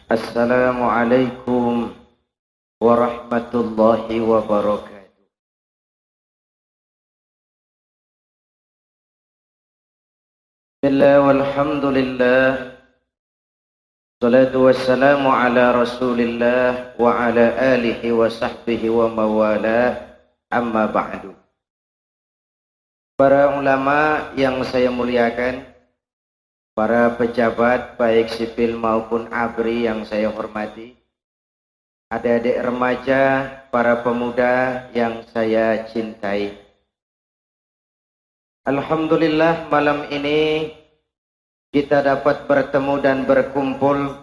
Assalamualaikum warahmatullahi wabarakatuh. Bismillah walhamdulillah. Salatu wassalamu ala rasulillah wa ala alihi wa sahbihi wa mawala. Amma ba'du. Para ulama yang saya muliakan, para pejabat baik sipil maupun ABRI yang saya hormati, adik-adik remaja, para pemuda yang saya cintai. Alhamdulillah malam ini kita dapat bertemu dan berkumpul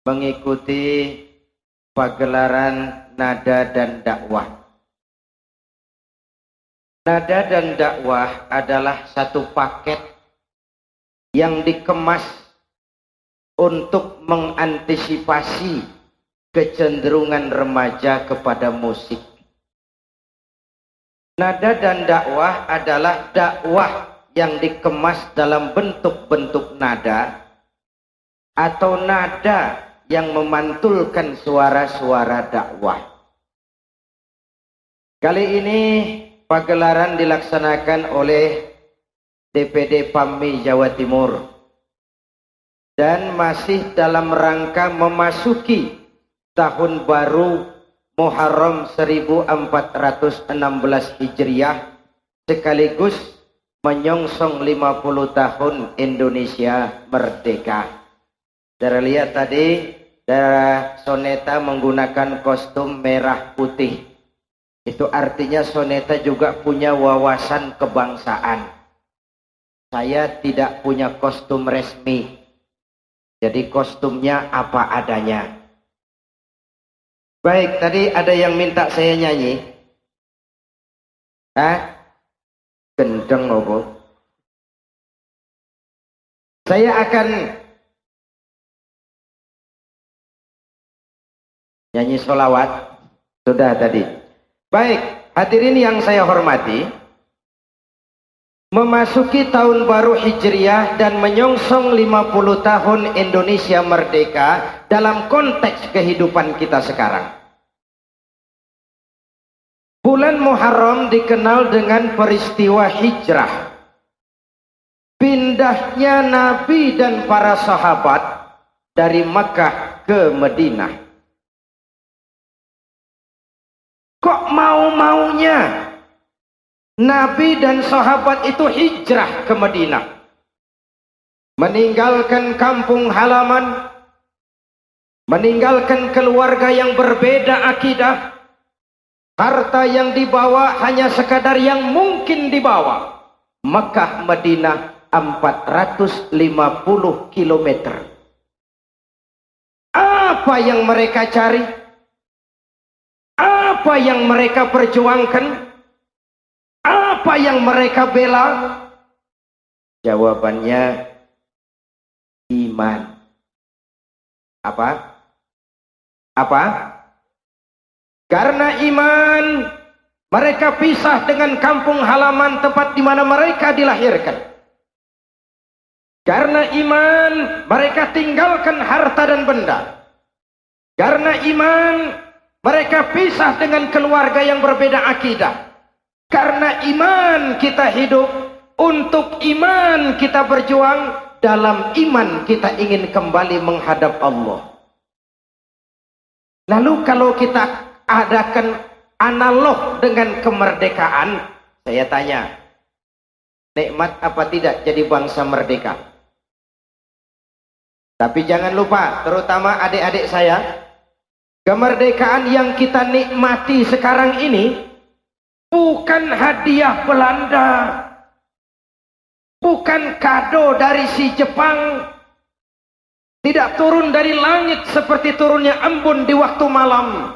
mengikuti pagelaran Nada dan Dakwah. Nada dan Dakwah adalah satu paket yang dikemas untuk mengantisipasi kecenderungan remaja kepada musik. Nada dan dakwah adalah dakwah yang dikemas dalam bentuk-bentuk nada atau nada yang memantulkan suara-suara dakwah. Kali ini pagelaran dilaksanakan oleh DPD PAMI Jawa Timur dan masih dalam rangka memasuki tahun baru Muharram 1416 Hijriah sekaligus menyongsong 50 tahun Indonesia merdeka. Saya lihat tadi Soneta menggunakan kostum merah putih. Itu artinya Soneta juga punya wawasan kebangsaan. Saya tidak punya kostum resmi, jadi kostumnya apa adanya. Baik, tadi ada yang minta saya nyanyi. Gendeng apa? Saya akan nyanyi sholawat. Sudah tadi. Baik, hadirin yang saya hormati, memasuki tahun baru Hijriah dan menyongsong 50 tahun Indonesia merdeka dalam konteks kehidupan kita sekarang. Bulan Muharram dikenal dengan peristiwa hijrah. Pindahnya Nabi dan para sahabat dari Makkah ke Madinah. Kok mau-maunya Nabi dan sahabat itu hijrah ke Madinah, meninggalkan kampung halaman, meninggalkan keluarga yang berbeda akidah, harta yang dibawa hanya sekadar yang mungkin dibawa. Mekah Madinah 450 km. Apa yang mereka cari? Apa yang mereka perjuangkan? Apa yang mereka bela? Jawabannya iman. Apa? Karena iman mereka pisah dengan kampung halaman tempat di mana mereka dilahirkan. Karena iman mereka tinggalkan harta dan benda. Karena iman mereka pisah dengan keluarga yang berbeda akidah. Karena iman kita hidup, untuk iman kita berjuang, dalam iman kita ingin kembali menghadap Allah. Lalu kalau kita adakan analog dengan kemerdekaan, saya tanya, nikmat apa tidak jadi bangsa merdeka? Tapi jangan lupa, terutama adik-adik saya, kemerdekaan yang kita nikmati sekarang ini bukan hadiah Belanda, bukan kado dari si Jepang, tidak turun dari langit seperti turunnya embun di waktu malam.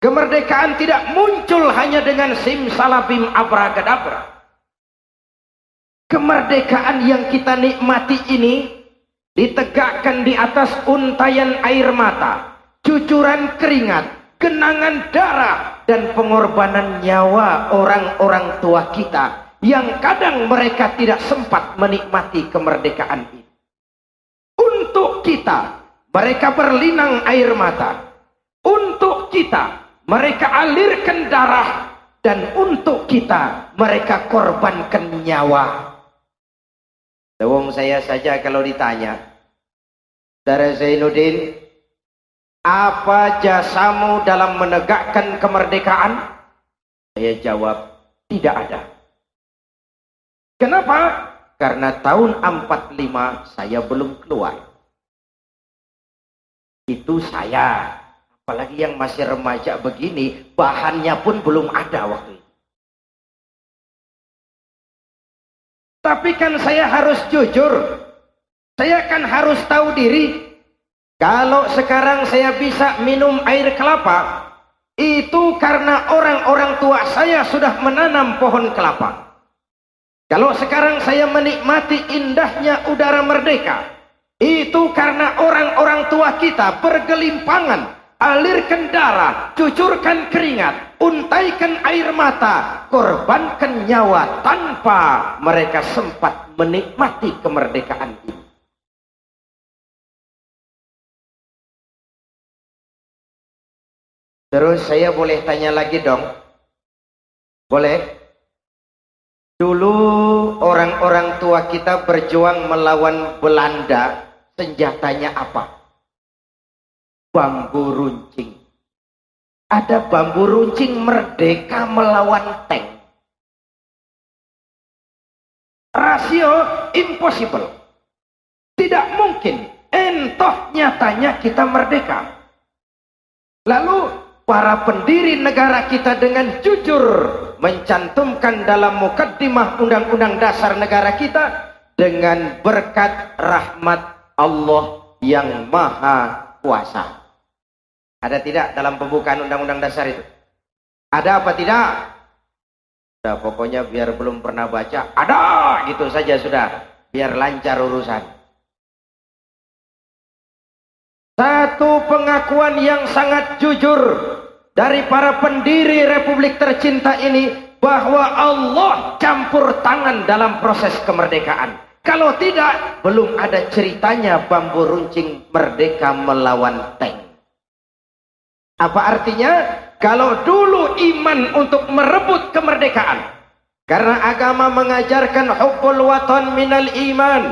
Kemerdekaan tidak muncul hanya dengan simsalabim abracadabra. Kemerdekaan yang kita nikmati ini ditegakkan di atas untayan air mata, cucuran keringat, genangan darah, dan pengorbanan nyawa orang-orang tua kita yang kadang mereka tidak sempat menikmati kemerdekaan ini. Untuk kita mereka berlinang air mata. Untuk kita, mereka alirkan darah. Dan untuk kita, mereka korbankan nyawa. Wong saya saja kalau ditanya, Saudara Zainuddin, apa jasamu dalam menegakkan kemerdekaan? Saya jawab, tidak ada. Kenapa? Karena tahun 45 saya belum keluar. Itu saya. Apalagi yang masih remaja begini, bahannya pun belum ada waktu itu. Tapi kan saya harus jujur. Saya kan harus tahu diri. Kalau sekarang saya bisa minum air kelapa, itu karena orang-orang tua saya sudah menanam pohon kelapa. Kalau sekarang saya menikmati indahnya udara merdeka, itu karena orang-orang tua kita bergelimpangan, alirkan darah, cucurkan keringat, untaikan air mata, korbankan nyawa tanpa mereka sempat menikmati kemerdekaan ini. Terus saya boleh tanya lagi dong? Boleh? Dulu orang-orang tua kita berjuang melawan Belanda, senjatanya apa? Bambu runcing. Ada bambu runcing merdeka melawan tank. Rasio impossible. Tidak mungkin. Entoh nyatanya kita merdeka. Lalu para pendiri negara kita dengan jujur mencantumkan dalam mukaddimah Undang-Undang Dasar negara kita, dengan berkat rahmat Allah yang Maha Kuasa. Ada tidak dalam pembukaan Undang-Undang Dasar itu? Ada apa tidak? Sudah, pokoknya biar belum pernah baca, ada gitu saja sudah, biar lancar urusan. Satu pengakuan yang sangat jujur dari para pendiri Republik tercinta ini, bahwa Allah campur tangan dalam proses kemerdekaan. Kalau tidak, belum ada ceritanya bambu runcing merdeka melawan tank. Apa artinya? Kalau dulu iman untuk merebut kemerdekaan, karena agama mengajarkan hubbul watan minal iman,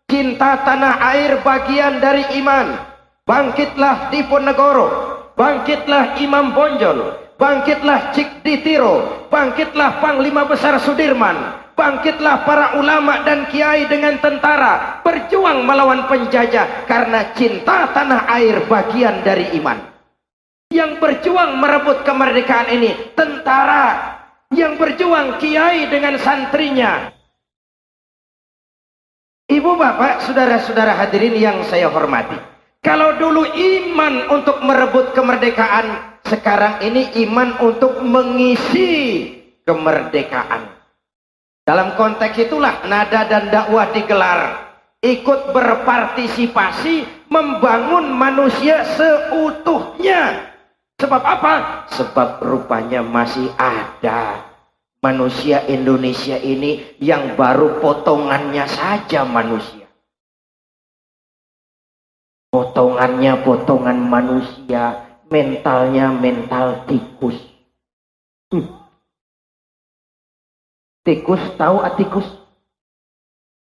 cinta tanah air bagian dari iman. Bangkitlah Diponegoro, bangkitlah Imam Bonjol, bangkitlah Cik Ditiro, bangkitlah Panglima Besar Sudirman, bangkitlah para ulama dan kiai dengan tentara, berjuang melawan penjajah, karena cinta tanah air bagian dari iman. Yang berjuang merebut kemerdekaan ini tentara, yang berjuang kiai dengan santrinya. Ibu bapak, saudara-saudara hadirin yang saya hormati, kalau dulu iman untuk merebut kemerdekaan, sekarang ini iman untuk mengisi kemerdekaan. Dalam konteks itulah nada dan dakwah digelar, ikut berpartisipasi membangun manusia seutuhnya. Sebab apa? Sebab rupanya masih ada manusia Indonesia ini yang baru potongannya saja manusia. Potongannya potongan manusia, mentalnya mental tikus. Tikus, tahu tikus?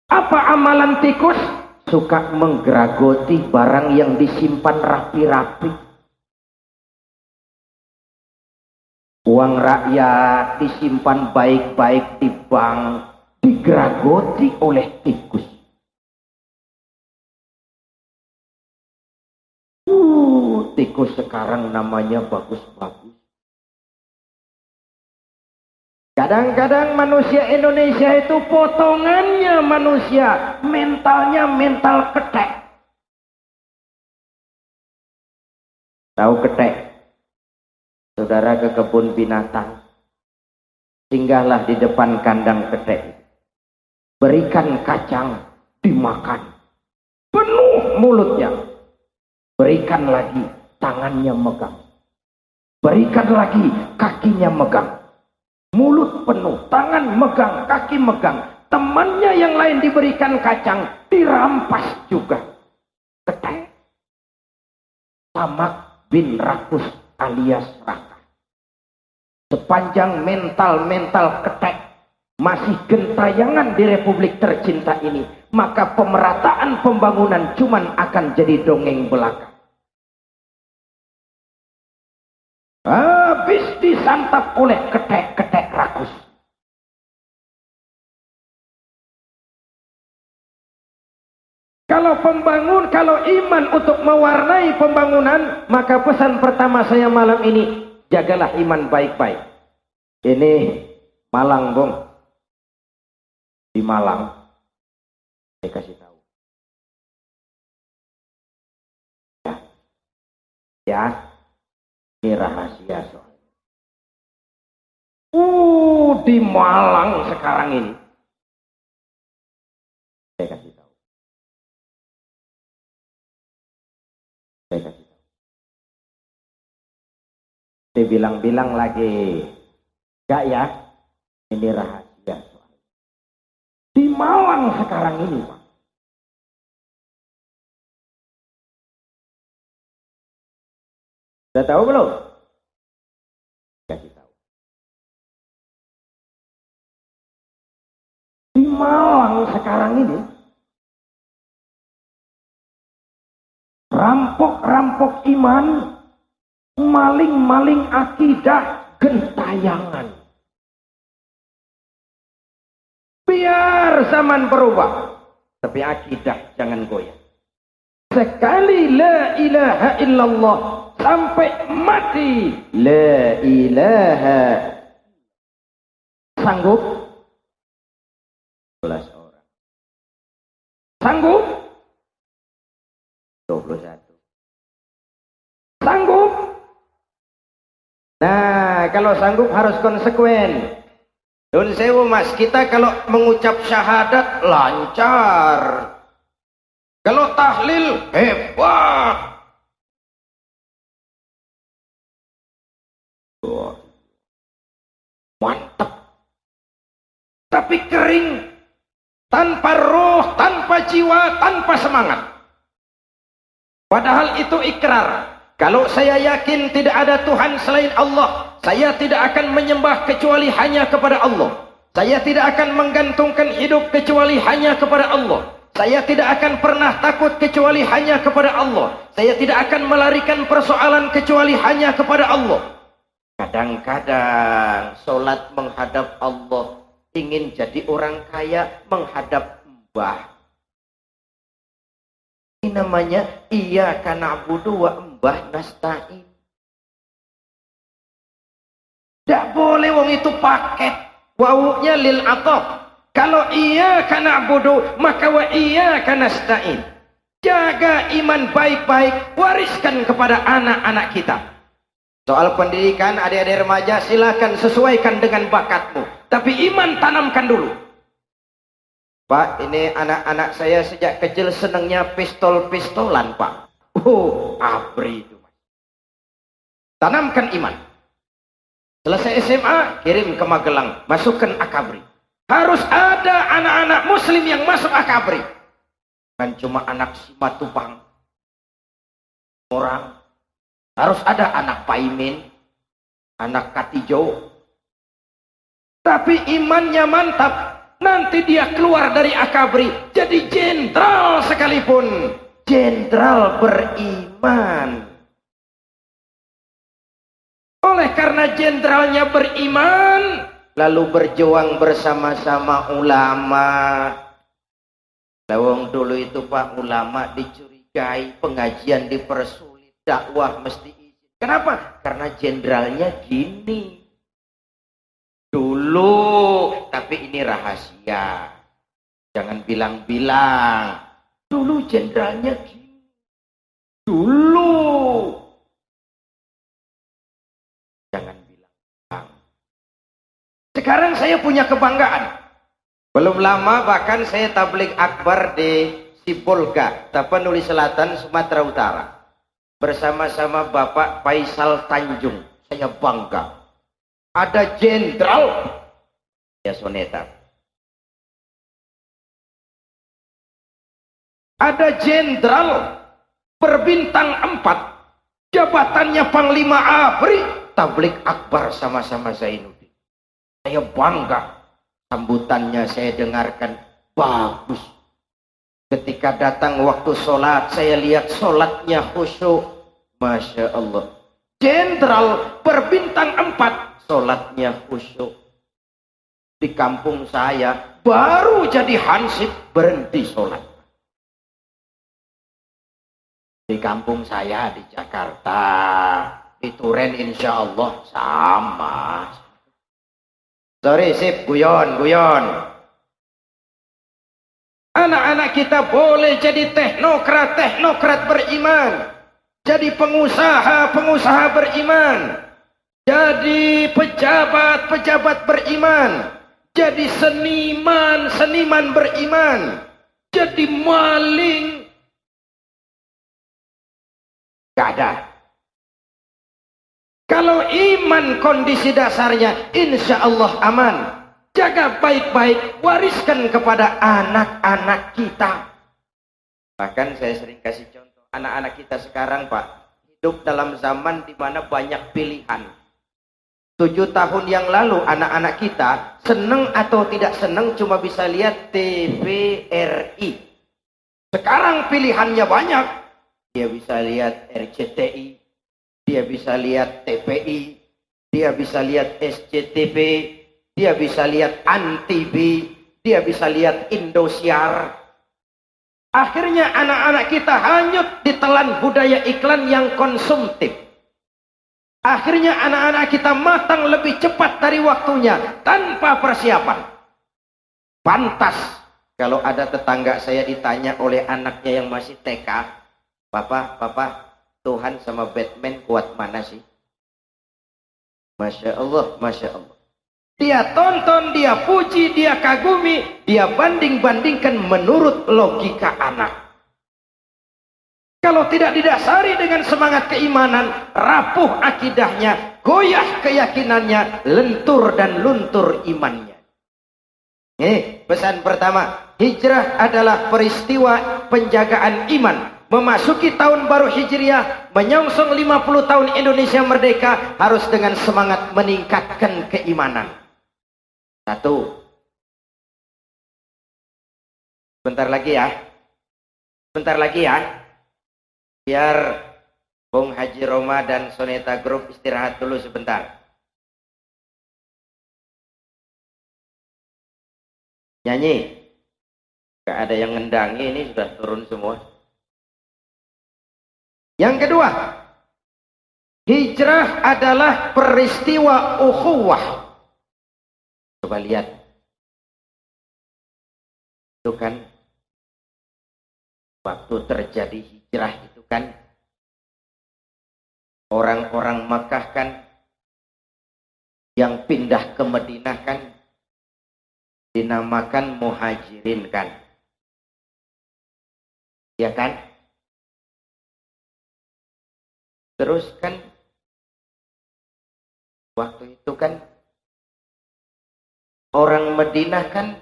Apa amalan tikus? Suka menggeragoti barang yang disimpan rapi-rapi. Uang rakyat disimpan baik-baik di bank, digeragoti oleh tikus. Tikus sekarang namanya bagus-bagus. Kadang-kadang manusia Indonesia itu potongannya manusia, mentalnya mental ketek. Tahu ketek? Saudara ke kebun binatang, singgahlah di depan kandang ketek, berikan kacang dimakan, penuh mulutnya, berikan lagi tangannya megang, berikan lagi kakinya megang, mulut penuh, tangan megang, kaki megang, temannya yang lain diberikan kacang, dirampas juga. Ketek. Samak bin Rakus alias Raka. Sepanjang mental-mental ketek masih gentayangan di Republik tercinta ini, maka pemerataan pembangunan cuman akan jadi dongeng belaka. Habis disantap oleh ketek-ketek rakus. Kalau iman untuk mewarnai pembangunan, maka pesan pertama saya malam ini, jagalah iman baik-baik. Ini Malang, Bung. Di Malang, saya kasih tahu. Ya, ini rahasia soalnya. Di Malang sekarang ini, saya kasih tahu. Saya bilang-bilang lagi, enggak ya, ini rahasia soalnya. Di Malang sekarang ini, Pak. Sudah tahu belum? Kasih tahu. Di Malang sekarang ini, rampok-rampok iman, maling-maling akidah, gentayangan. Biar zaman berubah, tapi akidah jangan goyah. Sekali la ilaha illallah sampai mati, la ilaha. Sanggup? 12 orang. Sanggup? 21. Sanggup? Nah, kalau sanggup harus konsekuen. Don sewu mas, kita kalau mengucap syahadat lancar. Kalau tahlil hebat. Mantap. Tapi kering, tanpa roh, tanpa jiwa, tanpa semangat. Padahal itu ikrar. Kalau saya yakin tidak ada Tuhan selain Allah, saya tidak akan menyembah kecuali hanya kepada Allah. Saya tidak akan menggantungkan hidup kecuali hanya kepada Allah. Saya tidak akan pernah takut kecuali hanya kepada Allah. Saya tidak akan melarikan persoalan kecuali hanya kepada Allah. Kadang-kadang sholat menghadap Allah, ingin jadi orang kaya menghadap mbah. Ini namanya iyyaka na'budu wa mbah nasta'in. Tidak boleh wong itu paket. Wawunya lil ataf. Kalau iyyaka na'budu maka wa iyyaka nasta'in. Jaga iman baik-baik, wariskan kepada anak-anak kita. Soal pendidikan adik-adik remaja silakan sesuaikan dengan bakatmu. Tapi iman tanamkan dulu. Pak, ini anak-anak saya sejak kecil senangnya pistol-pistolan, Pak. Abri itu. Tanamkan iman. Selesai SMA, kirim ke Magelang, masukkan akabri. Harus ada anak-anak muslim yang masuk akabri. Bukan cuma anak Simatupang. Orang. Harus ada anak Paimin, anak Katijo. Tapi imannya mantap. Nanti dia keluar dari akabri jadi jenderal sekalipun. Jenderal beriman. Oleh karena jenderalnya beriman, lalu berjuang bersama-sama ulama. Lawang dulu itu Pak, ulama dicurigai, pengajian dipersulit, dakwah mesti izin. Kenapa? Karena jenderalnya gini. Dulu, tapi ini rahasia. Jangan bilang-bilang. Dulu jenderalnya gini. Dulu. Jangan bilang. Sekarang saya punya kebanggaan. Belum lama bahkan saya tabligh akbar di Sibolga, Tapanuli Selatan, Sumatera Utara. Bersama-sama Bapak Faisal Tanjung. Saya bangga. Ada jenderal ya soneta. Ada jenderal berbintang 4 Jabatannya Panglima ABRI, tablik akbar sama-sama Zainuddin. Saya bangga. Sambutannya saya dengarkan bagus. Ketika datang waktu sholat, saya lihat sholatnya khusyuk. Masya Allah. Jenderal berbintang 4, sholatnya khusyuk. Di kampung saya, baru jadi hansip berhenti sholat. Di kampung saya di Jakarta, di Turen insya Allah sama. Sorry, sip, guyon. Anak-anak kita boleh jadi teknokrat beriman. Jadi pengusaha beriman. Jadi pejabat beriman. Jadi seniman beriman. Jadi maling. Gak ada. Kalau iman kondisi dasarnya, insya Allah aman. Jaga baik-baik, wariskan kepada anak-anak kita. Bahkan saya sering kasih contoh, anak-anak kita sekarang Pak, hidup dalam zaman di mana banyak pilihan. 7 tahun yang lalu anak-anak kita seneng atau tidak seneng cuma bisa lihat TVRI. Sekarang pilihannya banyak. Dia bisa lihat RCTI, dia bisa lihat TPI, dia bisa lihat SCTV, dia bisa lihat ANTV, dia bisa lihat Indosiar. Akhirnya anak-anak kita hanyut ditelan budaya iklan yang konsumtif. Akhirnya anak-anak kita matang lebih cepat dari waktunya tanpa persiapan. Pantas kalau ada tetangga saya ditanya oleh anaknya yang masih TK, Papa, Tuhan sama Batman kuat mana sih? Masya Allah. Dia tonton, dia puji, dia kagumi, dia banding-bandingkan menurut logika anak. Kalau tidak didasari dengan semangat keimanan, rapuh akidahnya, goyah keyakinannya, lentur dan luntur imannya. Pesan pertama, hijrah adalah peristiwa penjagaan iman. Memasuki tahun baru Hijriah, menyongsong 50 tahun Indonesia merdeka, harus dengan semangat meningkatkan keimanan. 1. Bentar lagi ya. Biar Bung Haji Roma dan Soneta Group istirahat dulu sebentar. Nyanyi. Gak ada yang ngendangi, ini sudah turun semua. Yang kedua, hijrah adalah peristiwa ukhuwah. Coba lihat. Itu kan waktu terjadi hijrah itu kan orang-orang Makkah kan yang pindah ke Madinah kan dinamakan muhajirin kan. Ya kan? Terus kan waktu itu kan orang Madinah kan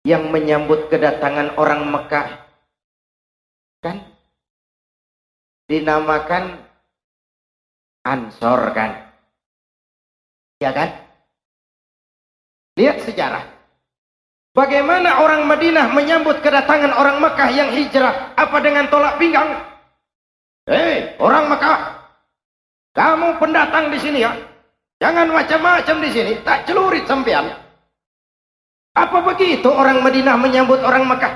yang menyambut kedatangan orang Mekah kan dinamakan Ansor kan. Ya kan? Lihat sejarah. Bagaimana orang Madinah menyambut kedatangan orang Mekah yang hijrah? Apa dengan tolak pinggang? Hei, orang Mekah, kamu pendatang di sini ya, jangan macam-macam di sini, tak celurit sampean. Apa begitu orang Madinah menyambut orang Mekah?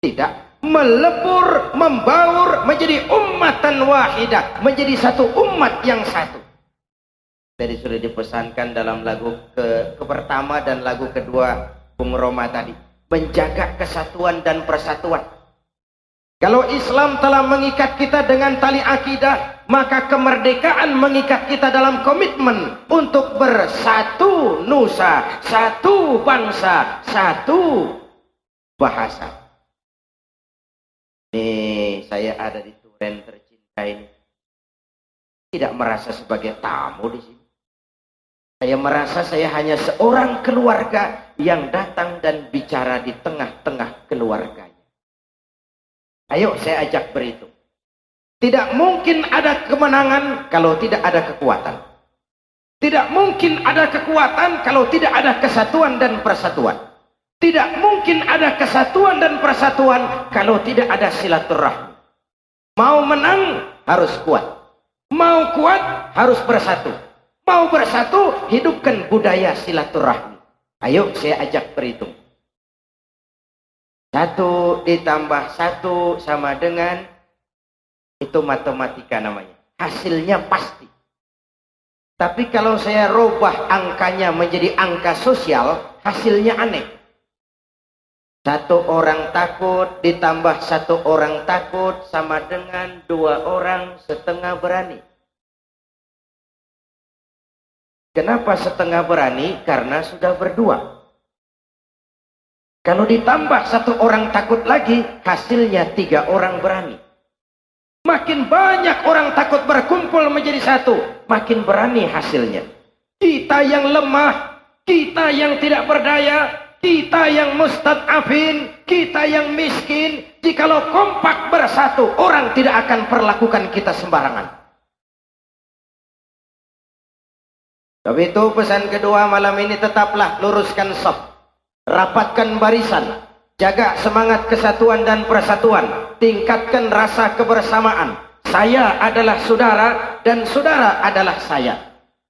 Tidak, melebur, membaur, menjadi ummatan wahidah, menjadi satu umat yang satu. Jadi sudah dipesankan dalam lagu pertama dan lagu kedua Bung Roma tadi, menjaga kesatuan dan persatuan. Kalau Islam telah mengikat kita dengan tali akidah, maka kemerdekaan mengikat kita dalam komitmen untuk bersatu nusa, satu bangsa, satu bahasa. Nih, saya ada di Turen tercinta ini. Tidak merasa sebagai tamu di sini. Saya merasa saya hanya seorang keluarga yang datang dan bicara di tengah-tengah keluarganya. Ayo saya ajak berhitung. Tidak mungkin ada kemenangan kalau tidak ada kekuatan. Tidak mungkin ada kekuatan kalau tidak ada kesatuan dan persatuan. Tidak mungkin ada kesatuan dan persatuan kalau tidak ada silaturahmi. Mau menang harus kuat. Mau kuat harus bersatu. Mau bersatu, hidupkan budaya silaturahmi. Ayo saya ajak berhitung. 1 ditambah 1 sama dengan, itu matematika namanya. Hasilnya pasti. Tapi kalau saya robah angkanya menjadi angka sosial, hasilnya aneh. 1 orang takut ditambah 1 orang takut sama dengan 2 orang setengah berani. Kenapa setengah berani? Karena sudah berdua. Kalau ditambah 1 orang takut lagi, hasilnya 3 orang berani. Makin banyak orang takut berkumpul menjadi 1, makin berani hasilnya. Kita yang lemah, kita yang tidak berdaya, kita yang mustad'afin, kita yang miskin, jikalau kompak bersatu, orang tidak akan perlakukan kita sembarangan. Tapi itu pesan kedua malam ini, tetaplah luruskan shaf. Rapatkan barisan, jaga semangat kesatuan dan persatuan, tingkatkan rasa kebersamaan. Saya adalah saudara dan saudara adalah saya.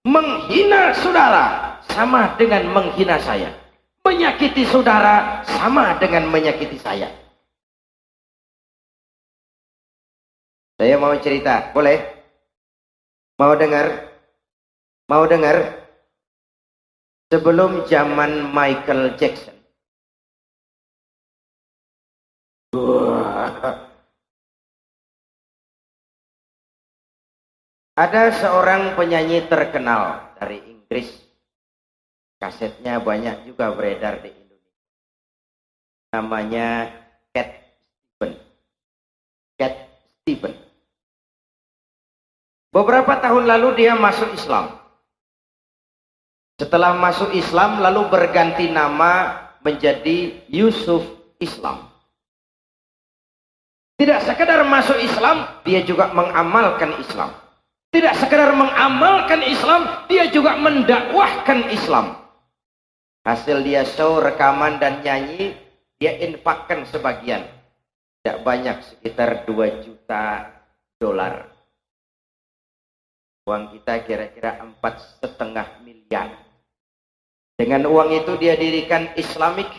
Menghina saudara sama dengan menghina saya. Menyakiti saudara sama dengan menyakiti saya. Saya mau cerita, boleh? Mau dengar? Mau dengar? Sebelum zaman Michael Jackson. Ada seorang penyanyi terkenal dari Inggris. Kasetnya banyak juga beredar di Indonesia. Namanya Cat Stevens. Cat Stevens. Beberapa tahun lalu dia masuk Islam. Setelah masuk Islam lalu berganti nama menjadi Yusuf Islam. Tidak sekedar masuk Islam, dia juga mengamalkan Islam. Tidak sekedar mengamalkan Islam, dia juga mendakwahkan Islam. Hasil dia show, rekaman dan nyanyi, dia infakkan sebagian. Tidak banyak, sekitar 2 juta dolar. Uang kita kira-kira 4,5 miliar. Dengan uang itu dia dirikan Islamic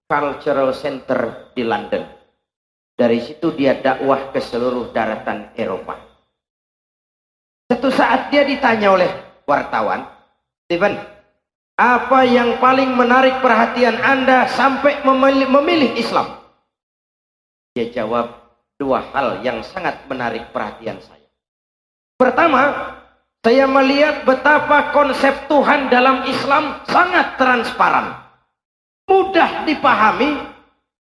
Cultural Center di London. Dari situ dia dakwah ke seluruh daratan Eropa. Suatu saat dia ditanya oleh wartawan, Stephen, apa yang paling menarik perhatian Anda sampai memilih Islam? Dia jawab, 2 hal yang sangat menarik perhatian saya. Pertama, saya melihat betapa konsep Tuhan dalam Islam sangat transparan. Mudah dipahami,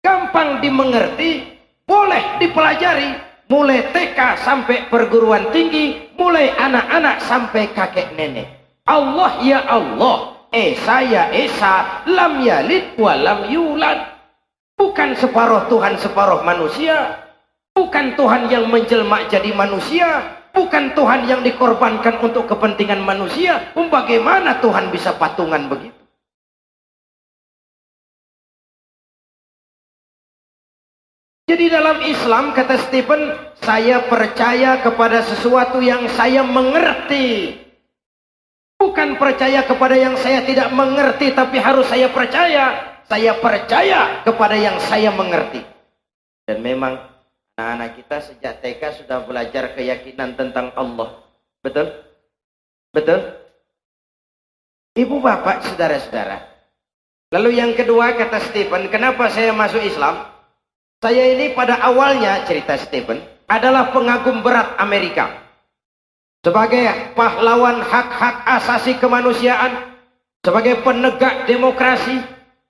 gampang dimengerti, boleh dipelajari, mulai TK sampai perguruan tinggi, mulai anak-anak sampai kakek nenek. Allah ya Allah, Esa ya Esa, lam yalid wa lam yulad. Bukan separuh Tuhan separuh manusia, bukan Tuhan yang menjelma jadi manusia, bukan Tuhan yang dikorbankan untuk kepentingan manusia. Bagaimana Tuhan bisa patungan begitu? Jadi dalam Islam, kata Stephen, saya percaya kepada sesuatu yang saya mengerti. Bukan percaya kepada yang saya tidak mengerti, tapi harus saya percaya. Saya percaya kepada yang saya mengerti. Dan memang anak-anak kita sejak TK sudah belajar keyakinan tentang Allah. Betul? Betul? Ibu bapak, saudara-saudara. Lalu yang kedua, kata Stephen, kenapa saya masuk Islam? Saya ini pada awalnya, cerita Stephen, adalah pengagum berat Amerika. Sebagai pahlawan hak-hak asasi kemanusiaan, sebagai penegak demokrasi,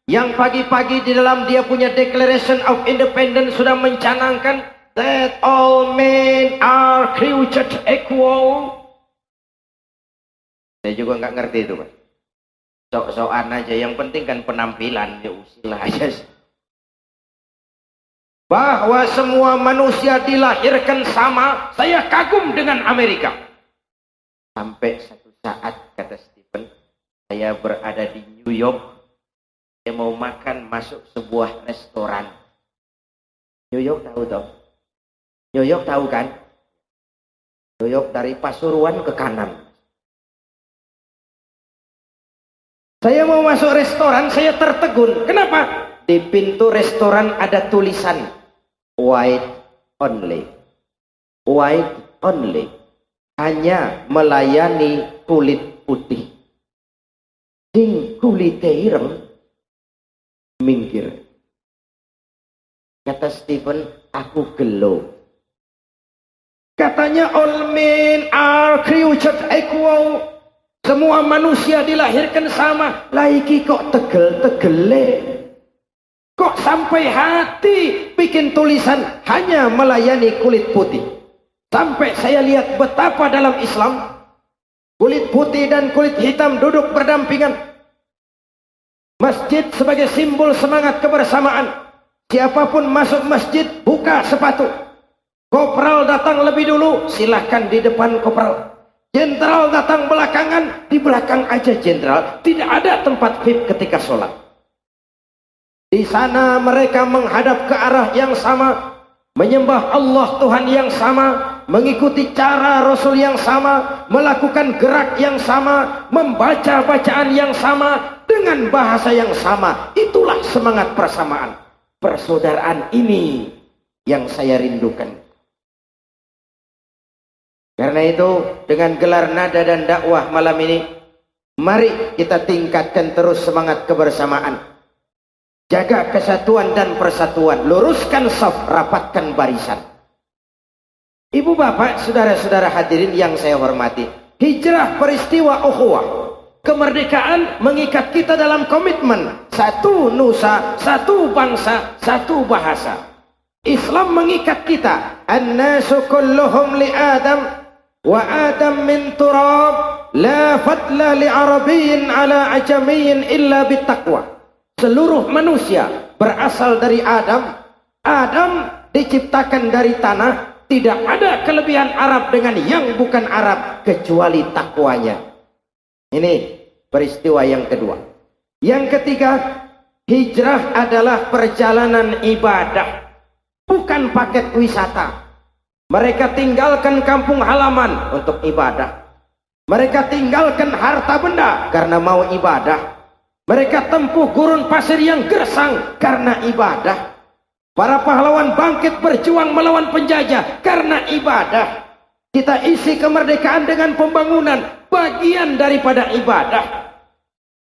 yang pagi-pagi di dalam dia punya Declaration of Independence sudah mencanangkan that all men are created equal. Saya juga nggak ngerti itu, Pak. Sok-sokan aja, yang penting kan penampilan, ya usilah aja. bahwa semua manusia dilahirkan sama, saya kagum dengan Amerika. Sampai satu saat, kata Stephen, saya berada di New York, saya mau makan masuk sebuah restoran. New York tahu toh? New York tahu kan? New York dari Pasuruan ke kanan. Saya mau masuk restoran, saya tertegun. Kenapa? Di pintu restoran ada tulisan white only. White only. Hanya melayani kulit putih. Sing kulit ireng minggir. Kata Stephen, aku gelo. Katanya all men are created equal. Semua manusia dilahirkan sama. Laiki kok tegel-tegele. Kok sampai hati bikin tulisan hanya melayani kulit putih. Sampai saya lihat betapa dalam Islam kulit putih dan kulit hitam duduk berdampingan. Masjid sebagai simbol semangat kebersamaan. Siapapun masuk masjid buka sepatu. Kopral datang lebih dulu, silahkan di depan kopral. Jenderal datang belakangan, di belakang aja jenderal. Tidak ada tempat VIP ketika sholat. Di sana mereka menghadap ke arah yang sama, menyembah Allah Tuhan yang sama, mengikuti cara Rasul yang sama, melakukan gerak yang sama, membaca bacaan yang sama, dengan bahasa yang sama. Itulah semangat persamaan. Persaudaraan ini yang saya rindukan. Karena itu, dengan gelar nada dan dakwah malam ini, mari kita tingkatkan terus semangat kebersamaan. Jaga kesatuan dan persatuan. Luruskan saf, rapatkan barisan. Ibu bapak, saudara-saudara hadirin yang saya hormati. Hijrah peristiwa ukhuwah. Kemerdekaan mengikat kita dalam komitmen. Satu nusa, satu bangsa, satu bahasa. Islam mengikat kita. An-nasu kulluhum li Adam. Wa Adam min turab. La fadla li Arabiyyin ala ajamiyyin illa bittaqwa. Seluruh manusia berasal dari Adam. Adam diciptakan dari tanah. Tidak ada kelebihan Arab dengan yang bukan Arab kecuali takwanya. Ini peristiwa yang kedua. Yang ketiga, hijrah adalah perjalanan ibadah, bukan paket wisata. Mereka tinggalkan kampung halaman untuk ibadah. Mereka tinggalkan harta benda karena mau ibadah. Mereka tempuh gurun pasir yang gersang karena ibadah. Para pahlawan bangkit berjuang melawan penjajah karena ibadah. Kita isi kemerdekaan dengan pembangunan, bagian daripada ibadah.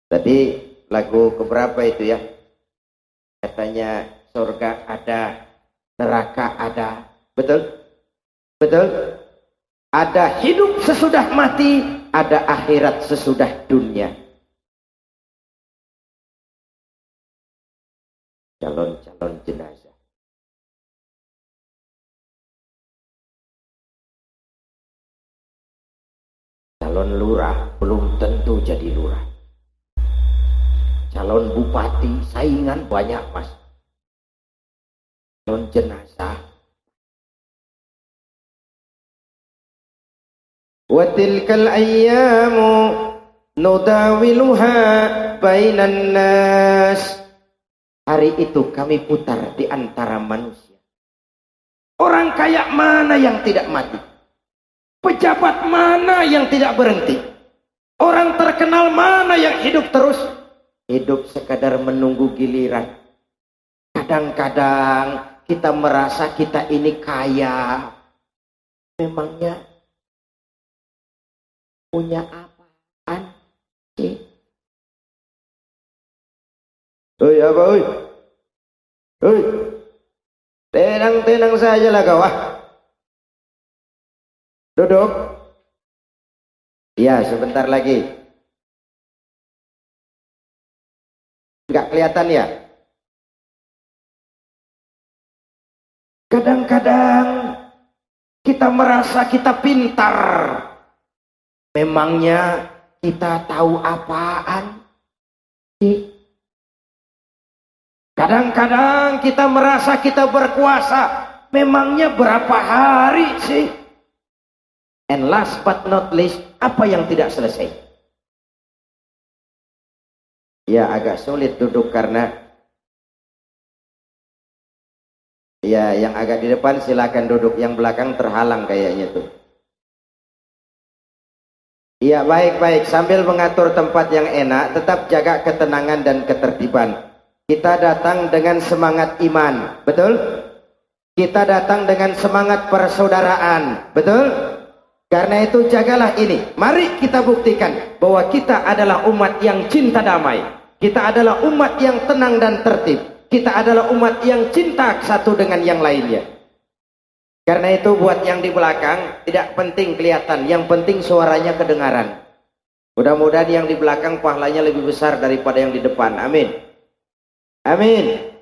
Tadi lagu keberapa itu ya? Katanya surga ada, neraka ada. Betul? Betul? Ada hidup sesudah mati, ada akhirat sesudah dunia. Calon-calon jenazah. Calon lurah belum tentu jadi lurah. Calon bupati saingan banyak mas. Calon jenazah. Wa tilkal ayyamu nudawiluha bainan nas. Hari itu kami putar di antara manusia. Orang kaya mana yang tidak mati? Pejabat mana yang tidak berhenti? Orang terkenal mana yang hidup terus? Hidup sekadar menunggu giliran. Kadang-kadang kita merasa kita ini kaya. Memangnya punya apaan sih? Oi apa oi? Oi. Tenang-tenang saja lah kau ah. Duduk. Ya, sebentar lagi. Enggak kelihatan ya? Kadang-kadang kita merasa kita pintar. Memangnya kita tahu apaan sih? Kadang-kadang kita merasa kita berkuasa. Memangnya berapa hari sih? And last but not least, apa yang tidak selesai? Ya agak sulit duduk karena ya yang agak di depan silakan duduk, yang belakang terhalang kayaknya tuh. Ya baik-baik, sambil mengatur tempat yang enak, tetap jaga ketenangan dan ketertiban. Kita datang dengan semangat iman, betul? Kita datang dengan semangat persaudaraan, betul? Karena itu jagalah ini. Mari kita buktikan bahwa kita adalah umat yang cinta damai. Kita adalah umat yang tenang dan tertib. Kita adalah umat yang cinta satu dengan yang lainnya. Karena itu buat yang di belakang tidak penting kelihatan, yang penting suaranya kedengaran. Mudah-mudahan yang di belakang pahalanya lebih besar daripada yang di depan. Amin. Amin.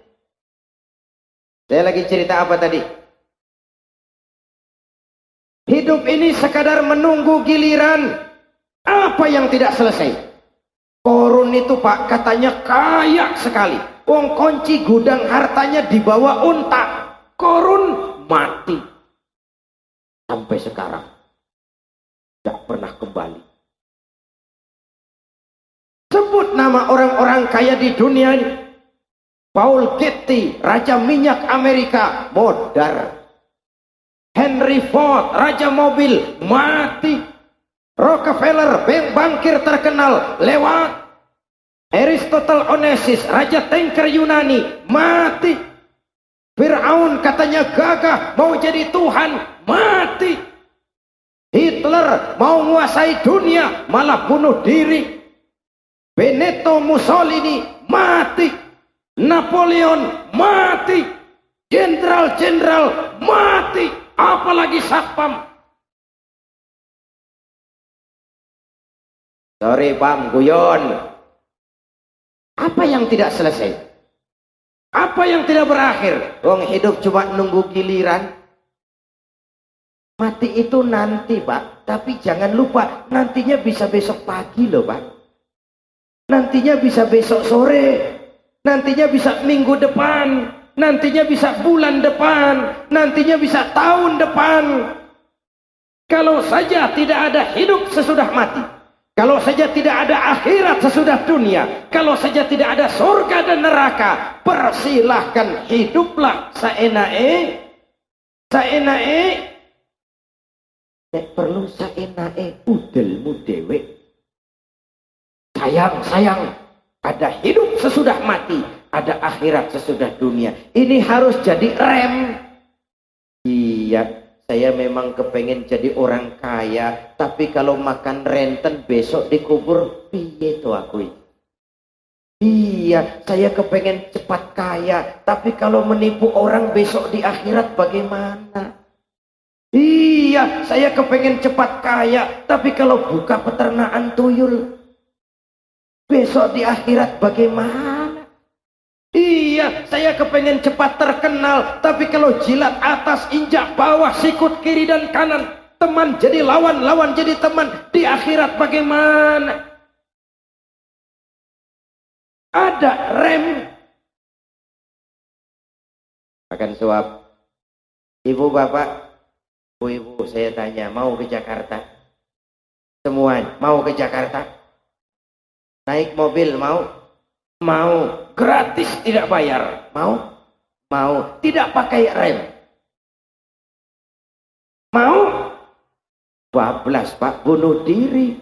Saya lagi cerita apa tadi? Hidup ini sekadar menunggu giliran. Apa yang tidak selesai? Korun itu Pak katanya kaya sekali. Wong kunci gudang hartanya dibawa unta. Korun mati. Sampai sekarang tidak pernah kembali. Sebut nama orang-orang kaya di dunia ini. Paul Getty, Raja Minyak Amerika, modar. Henry Ford, Raja Mobil, mati. Rockefeller, bankir terkenal, lewat. Aristotle Onassis, Raja tanker Yunani, mati. Fir'aun katanya gagah, mau jadi Tuhan, mati. Hitler mau menguasai dunia, malah bunuh diri. Benito Mussolini, mati. Napoleon mati, jenderal-jenderal mati, apalagi satpam. Sorry Pam, guyon. Apa yang tidak selesai? Apa yang tidak berakhir? Wong hidup cuma nunggu giliran. Mati itu nanti Pak, tapi jangan lupa nantinya bisa besok pagi loh Pak. Nantinya bisa besok sore. Nantinya bisa minggu depan, nantinya bisa bulan depan, nantinya bisa tahun depan. Kalau saja tidak ada hidup sesudah mati, kalau saja tidak ada akhirat sesudah dunia, kalau saja tidak ada surga dan neraka, persilahkan hiduplah saenae, saenae. Nek perlu saenae udelmu dewe. Sayang. Ada hidup sesudah mati, ada akhirat sesudah dunia. Ini harus jadi rem. Iya, saya memang kepengen jadi orang kaya, tapi kalau makan renten besok dikubur, piye tuh aku? Iya, saya kepengen cepat kaya, tapi kalau menipu orang besok di akhirat bagaimana? Iya, saya kepengen cepat kaya, tapi kalau buka peternakan tuyul, besok di akhirat bagaimana? Iya, saya kepengen cepat terkenal, tapi kalau jilat atas, injak bawah, sikut kiri dan kanan, teman jadi lawan, lawan jadi teman, di akhirat bagaimana? Ada rem. Akan suap. Ibu bapak, ibu saya tanya, mau ke Jakarta? Semua mau ke Jakarta? Naik mobil mau? Mau. Gratis tidak bayar. Mau? Mau. Tidak pakai rem. Mau? Bablas Pak, bunuh diri.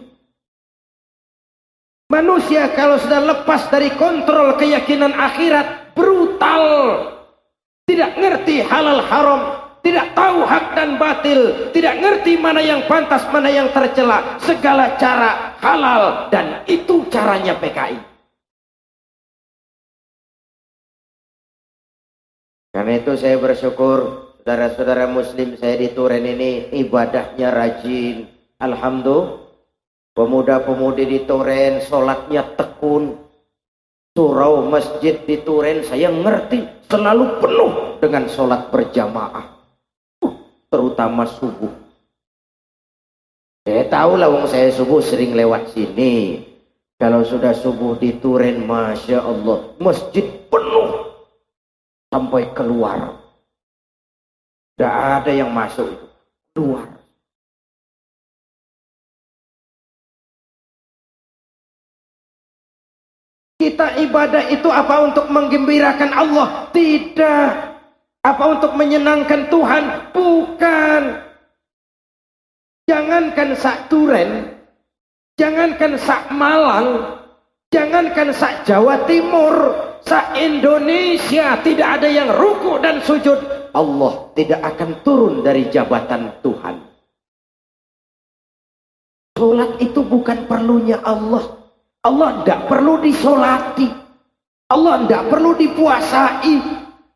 Manusia kalau sudah lepas dari kontrol keyakinan akhirat, brutal. Tidak ngerti halal haram. Tidak tahu hak dan batil, tidak ngerti mana yang pantas, mana yang tercela, segala cara halal, dan itu caranya PKI. Karena itu saya bersyukur saudara-saudara muslim saya di Turen ini ibadahnya rajin. Alhamdulillah, pemuda-pemudi di Turen sholatnya tekun. Surau masjid di Turen saya ngerti selalu penuh dengan sholat berjamaah. Terutama subuh. Saya tahu lah wong saya subuh sering lewat sini. Kalau sudah subuh di Turen, Masya Allah, masjid penuh. sampai keluar. Tidak ada yang masuk itu. Keluar. Kita ibadah itu apa untuk menggembirakan Allah? Tidak. Apa untuk menyenangkan Tuhan? Bukan. Jangankan sak Duren, jangankan sak Malang, jangankan sak Jawa Timur, sak Indonesia tidak ada yang rukuk dan sujud. Allah tidak akan turun dari jabatan Tuhan. Solat itu bukan perlunya Allah. Allah tidak perlu disolati. Allah tidak perlu dipuasai.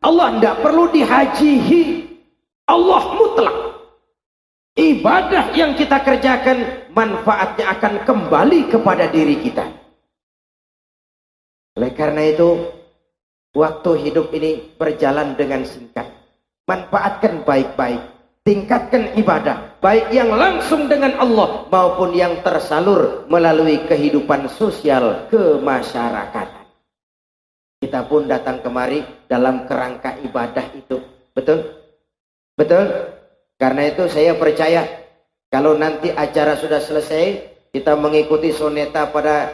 Allah tidak perlu dihajihi. Allah mutlak. Ibadah yang kita kerjakan, manfaatnya akan kembali kepada diri kita. Oleh karena itu, waktu hidup ini berjalan dengan singkat. Manfaatkan baik-baik. Tingkatkan ibadah. Baik yang langsung dengan Allah, maupun yang tersalur melalui kehidupan sosial kemasyarakatan. Kita pun datang kemari dalam kerangka ibadah itu. Betul? Betul? Karena itu saya percaya kalau nanti acara sudah selesai, kita mengikuti soneta pada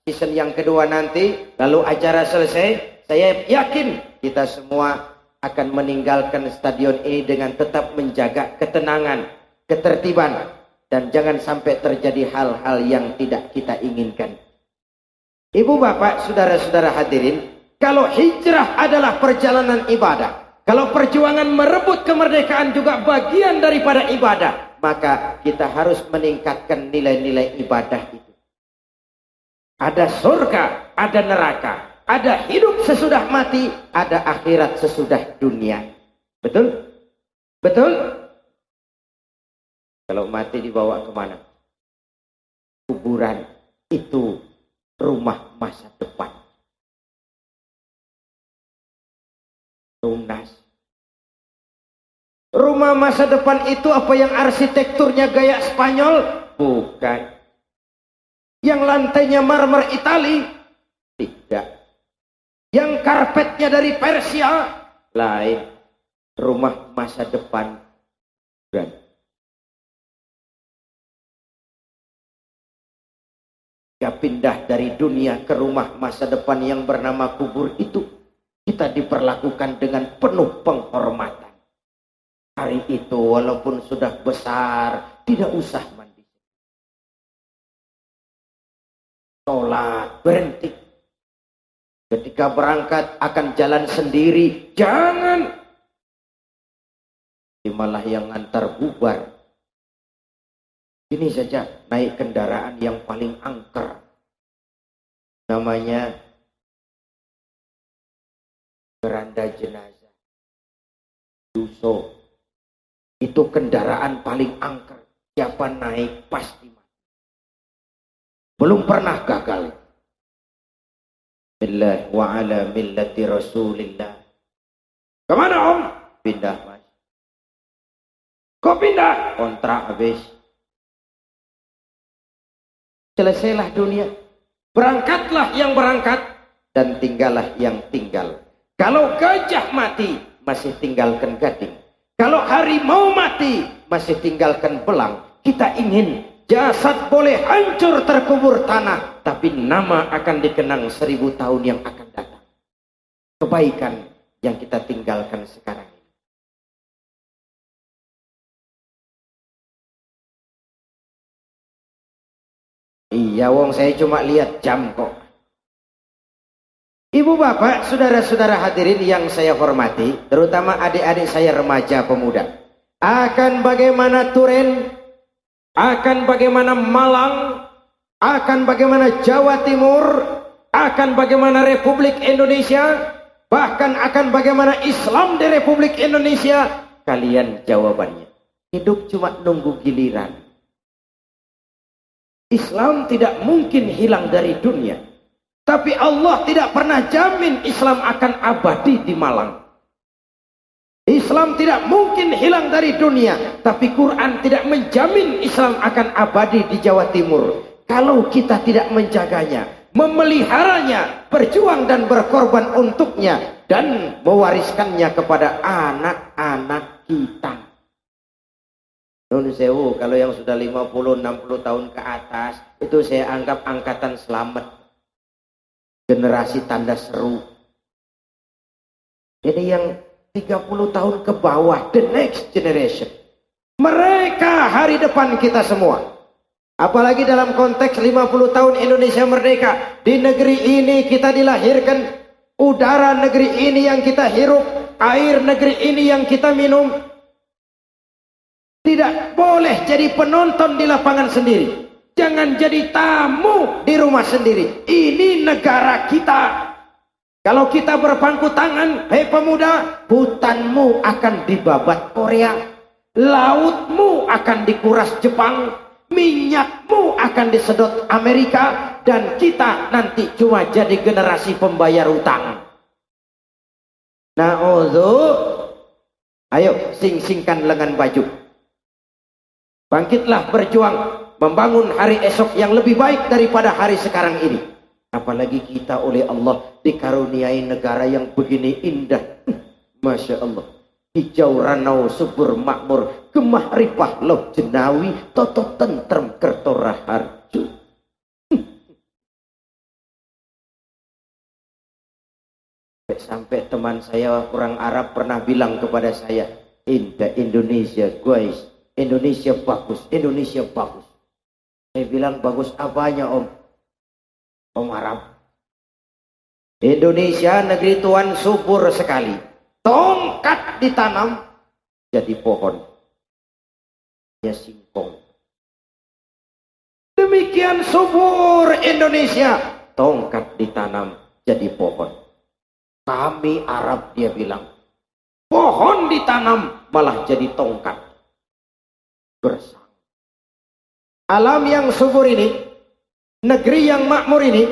season yang kedua nanti, lalu acara selesai, saya yakin kita semua akan meninggalkan stadion ini dengan tetap menjaga ketenangan, ketertiban, dan jangan sampai terjadi hal-hal yang tidak kita inginkan. Ibu bapak, saudara-saudara hadirin, kalau hijrah adalah perjalanan ibadah, kalau perjuangan merebut kemerdekaan juga bagian daripada ibadah, maka kita harus meningkatkan nilai-nilai ibadah itu. Ada surga, ada neraka, ada hidup sesudah mati, ada akhirat sesudah dunia. Betul? Betul? Kalau mati dibawa kemana? Kuburan itu rumah masa depan. Lunas. Rumah masa depan itu apa yang arsitekturnya gaya Spanyol? Bukan. Yang lantainya marmer Itali? Tidak. Yang karpetnya dari Persia? Lain. Rumah masa depan. Bukan. Jika pindah dari dunia ke rumah masa depan yang bernama kubur itu, kita diperlakukan dengan penuh penghormatan. Hari itu walaupun sudah besar, tidak usah mandi. Sholat, berhenti. Ketika berangkat akan jalan sendiri, jangan. Malah yang ngantar bubar. Ini saja naik kendaraan yang paling angker. Namanya keranda jenazah. Duso. Itu kendaraan paling angker. Siapa naik pasti mati. Belum pernah gagal. Billah wa ala millati Rasulillah. Kemana om? Pindah mas. Kok pindah? Kontrak habis. Selesailah dunia. Berangkatlah yang berangkat dan tinggallah yang tinggal. Kalau gajah mati, masih tinggalkan gading. Kalau harimau mati, masih tinggalkan belang. Kita ingin jasad boleh hancur terkubur tanah, tapi nama akan dikenang 1000 tahun yang akan datang. Kebaikan yang kita tinggalkan sekarang ini. Iya wong, saya cuma lihat jam kok. Ibu bapak, saudara-saudara hadirin yang saya hormati, terutama adik-adik saya remaja pemuda. Akan bagaimana Turen, akan bagaimana Malang, akan bagaimana Jawa Timur, akan bagaimana Republik Indonesia, bahkan akan bagaimana Islam di Republik Indonesia, kalian jawabannya. Hidup cuma nunggu giliran. Islam tidak mungkin hilang dari dunia. Tapi Allah tidak pernah jamin Islam akan abadi di Malang. Islam tidak mungkin hilang dari dunia. Tapi Quran tidak menjamin Islam akan abadi di Jawa Timur. Kalau kita tidak menjaganya, memeliharanya, berjuang dan berkorban untuknya, dan mewariskannya kepada anak-anak kita. Nun sewu, kalau yang sudah 50-60 tahun ke atas, itu saya anggap angkatan selamat. Generasi tanda seru. Jadi yang 30 tahun ke bawah, the next generation. Mereka hari depan kita semua. Apalagi dalam konteks 50 tahun Indonesia merdeka. Di negeri ini kita dilahirkan. Udara negeri ini yang kita hirup. Air negeri ini yang kita minum. Tidak boleh jadi penonton di lapangan sendiri. Jangan jadi tamu di rumah sendiri. Ini negara kita. Kalau kita berpangku tangan, hei pemuda, hutanmu akan dibabat Korea, lautmu akan dikuras Jepang, minyakmu akan disedot Amerika, dan kita nanti cuma jadi generasi pembayar utang. Ayo sing-singkan lengan baju. Bangkitlah berjuang, membangun hari esok yang lebih baik daripada hari sekarang ini. Apalagi kita oleh Allah dikaruniai negara yang begini indah. Masya Allah. Hijau ranau subur makmur, gemah ripah loh jenawi, toto tentrem kerto raharju. Sampai teman saya orang Arab pernah bilang kepada saya, indah Indonesia guys, Indonesia bagus, Indonesia bagus. Saya bilang bagus apanya om? Om Arab. Indonesia negeri Tuhan subur sekali. Tongkat ditanam jadi pohon. Ya singkong. Demikian subur Indonesia. Tongkat ditanam jadi pohon. Kami Arab dia bilang. Pohon ditanam malah jadi tongkat. Bersang. Alam yang subur ini, negeri yang makmur ini,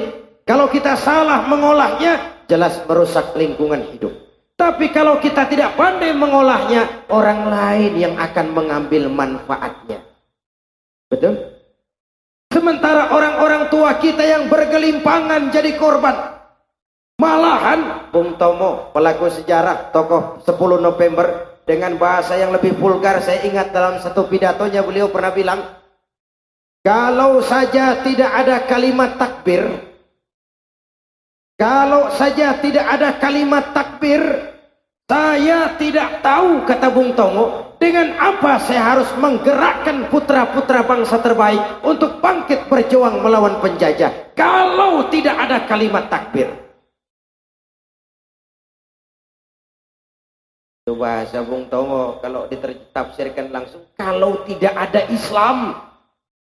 kalau kita salah mengolahnya, jelas merusak lingkungan hidup. Tapi kalau kita tidak pandai mengolahnya, orang lain yang akan mengambil manfaatnya. Betul? Sementara orang-orang tua kita yang bergelimpangan jadi korban. Malahan, Bung Tomo, pelaku sejarah, tokoh 10 November, dengan bahasa yang lebih vulgar, saya ingat dalam satu pidatonya beliau pernah bilang, kalau saja tidak ada kalimat takbir, kalau saja tidak ada kalimat takbir, saya tidak tahu, kata Bung Tomo, dengan apa saya harus menggerakkan putra-putra bangsa terbaik untuk bangkit berjuang melawan penjajah. Kalau tidak ada kalimat takbir. Itu bahasa Bung Tomo, kalau ditafsirkan langsung, kalau tidak ada Islam.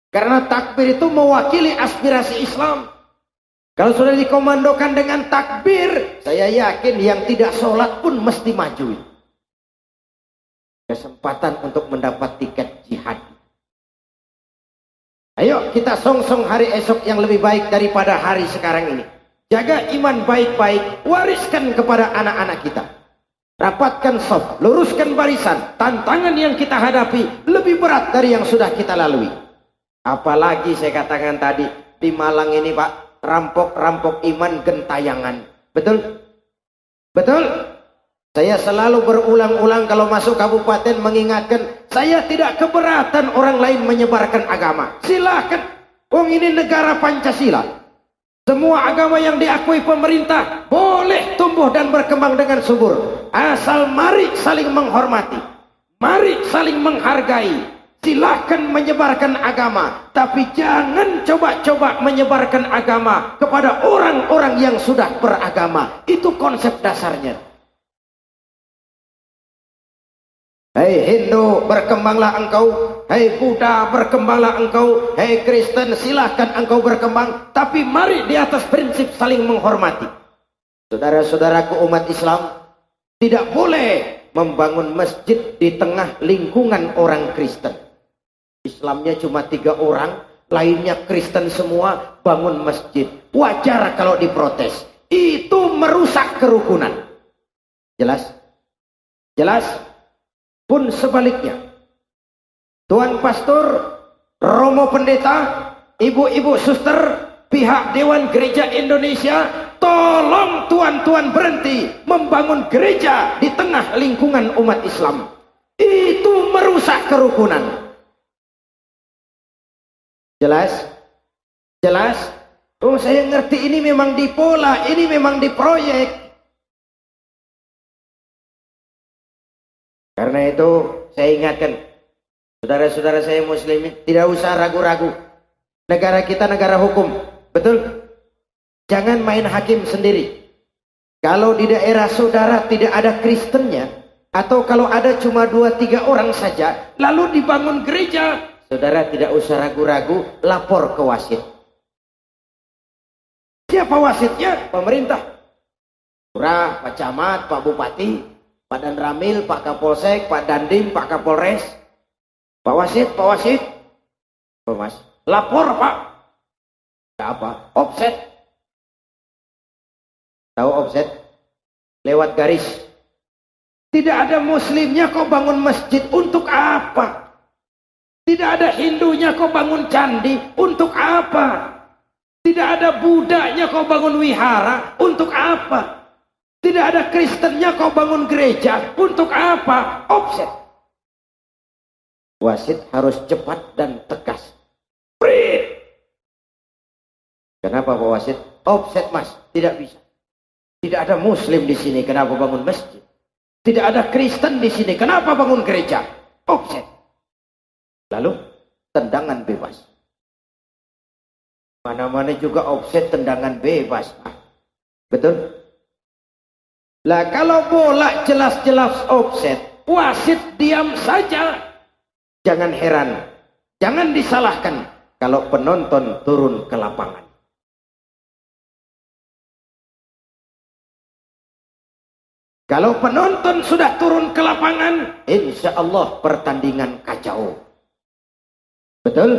Karena takbir itu mewakili aspirasi Islam. Kalau sudah dikomandokan dengan takbir, saya yakin yang tidak sholat pun mesti maju. Kesempatan untuk mendapat tiket jihad. Ayo kita song-song hari esok yang lebih baik daripada hari sekarang ini. Jaga iman baik-baik, wariskan kepada anak-anak kita. Rapatkan shaf, luruskan barisan. Tantangan yang kita hadapi lebih berat dari yang sudah kita lalui. Apalagi saya katakan tadi, di Malang ini Pak, rampok-rampok iman gentayangan. Betul? Betul? Saya selalu berulang-ulang kalau masuk kabupaten mengingatkan, saya tidak keberatan orang lain menyebarkan agama. Silakan. Wong ini negara Pancasila. Semua agama yang diakui pemerintah boleh tumbuh dan berkembang dengan subur. Asal mari saling menghormati. Mari saling menghargai. Silakan menyebarkan agama, tapi jangan coba-coba menyebarkan agama kepada orang-orang yang sudah beragama. Itu konsep dasarnya. Hei Hindu, berkembanglah engkau. Hei Buddha, berkembanglah engkau. Hei Kristen, silahkan engkau berkembang. Tapi mari di atas prinsip saling menghormati. Saudara-saudaraku umat Islam, tidak boleh membangun masjid di tengah lingkungan orang Kristen. Islamnya cuma 3 orang, lainnya Kristen semua, bangun masjid. Wajar kalau diprotes. Itu merusak kerukunan. Jelas? Jelas? Pun sebaliknya. Tuan Pastor, Romo Pendeta, ibu-ibu suster, pihak Dewan Gereja Indonesia, tolong tuan-tuan berhenti membangun gereja di tengah lingkungan umat Islam. Itu merusak kerukunan. Jelas? Jelas? Oh, saya ngerti ini memang dipola, ini memang diproyek. Karena itu saya ingatkan, saudara-saudara saya muslimin, tidak usah ragu-ragu. Negara kita negara hukum, betul? Jangan main hakim sendiri. Kalau di daerah saudara tidak ada Kristennya, atau kalau ada cuma 2-3 orang saja, lalu dibangun gereja, saudara tidak usah ragu-ragu, lapor ke wasit. Siapa wasitnya? Pemerintah. Lurah, Pak Camat, Pak Bupati, Pak Danramil, Pak Kapolsek, Pak Dandim, Pak Kapolres. Pak Wasit, Pak Wasit. Pak Mas, lapor Pak. Apa? Offset. Tahu offset? Lewat garis. Tidak ada muslimnya kok bangun masjid, untuk apa? Tidak ada Hindunya kok bangun candi, untuk apa? Tidak ada Budanya kau bangun wihara, untuk apa? Tidak ada Kristennya kau bangun gereja, untuk apa? Offset. Wasit harus cepat dan tegas. Brit. Kenapa Pak Wasit? Offset Mas, tidak bisa. Tidak ada Muslim di sini, kenapa bangun masjid? Tidak ada Kristen di sini, kenapa bangun gereja? Offset. Lalu tendangan bebas. Mana-mana juga offset, tendangan bebas. Betul? Lah kalau bola jelas-jelas offset, wasit diam saja. Jangan heran, jangan disalahkan kalau penonton turun ke lapangan. Kalau penonton sudah turun ke lapangan, insya Allah pertandingan kacau. Betul?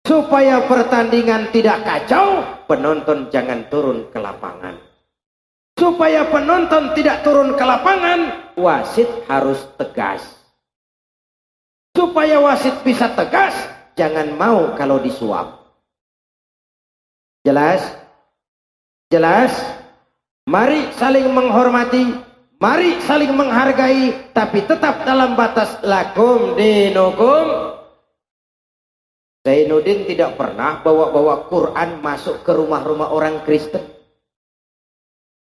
Supaya pertandingan tidak kacau, penonton jangan turun ke lapangan. Supaya penonton tidak turun ke lapangan, wasit harus tegas. Supaya wasit bisa tegas, jangan mau kalau disuap. Jelas? Jelas? Mari saling menghormati, mari saling menghargai, tapi tetap dalam batas lakum dinukum. Zainuddin tidak pernah bawa-bawa Quran masuk ke rumah-rumah orang Kristen.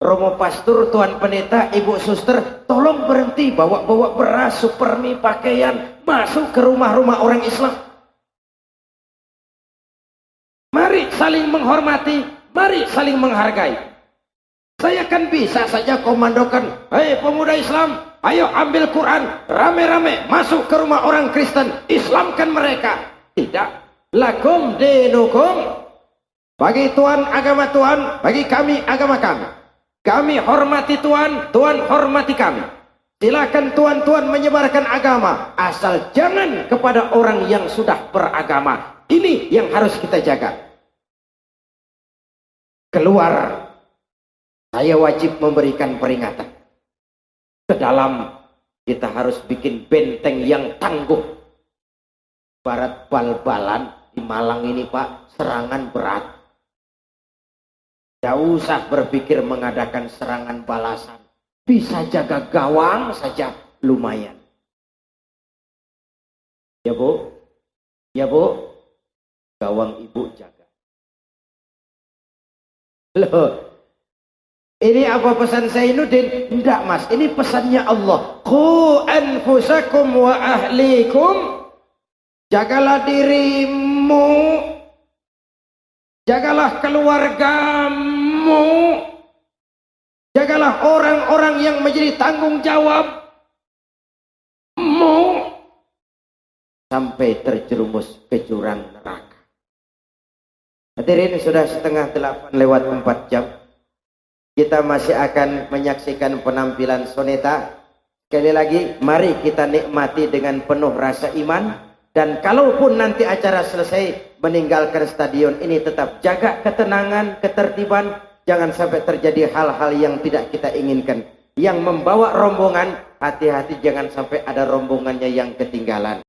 Romo Pastur, Tuan Pendeta, Ibu Suster, tolong berhenti bawa-bawa beras, supermi, pakaian masuk ke rumah-rumah orang Islam. Mari saling menghormati, mari saling menghargai. Saya kan bisa saja komandokan, hei pemuda Islam, ayo ambil Quran, rame-rame masuk ke rumah orang Kristen, Islamkan mereka. Tidak. Lakum dinukum. Bagi Tuhan agama Tuhan, bagi kami agama kami. Kami hormati Tuhan, Tuhan hormati kami. Silakan tuan-tuan menyebarkan agama, asal jangan kepada orang yang sudah beragama. Ini yang harus kita jaga. Keluar, saya wajib memberikan peringatan. Ke dalam, kita harus bikin benteng yang tangguh. Barat bal-balan di Malang ini Pak, serangan berat. Tidak usah berpikir mengadakan serangan balasan. Bisa jaga gawang saja lumayan. Ya Bu? Ya Bu? Gawang Ibu jaga. Loh, ini apa pesan Zainuddin? Tidak Mas, ini pesannya Allah. Qu anfusakum wa ahlikum. Jagalah dirimu, jagalah keluargamu, jagalah orang-orang yang menjadi tanggung jawabmu, sampai terjerumus ke jurang neraka. Hadirin, sudah 7:30 jam. Kita masih akan menyaksikan penampilan soneta. Sekali lagi, mari kita nikmati dengan penuh rasa iman. Dan kalaupun nanti acara selesai, meninggalkan stadion ini, tetap jaga ketenangan, ketertiban. Jangan sampai terjadi hal-hal yang tidak kita inginkan. Yang membawa rombongan, hati-hati jangan sampai ada rombongannya yang ketinggalan.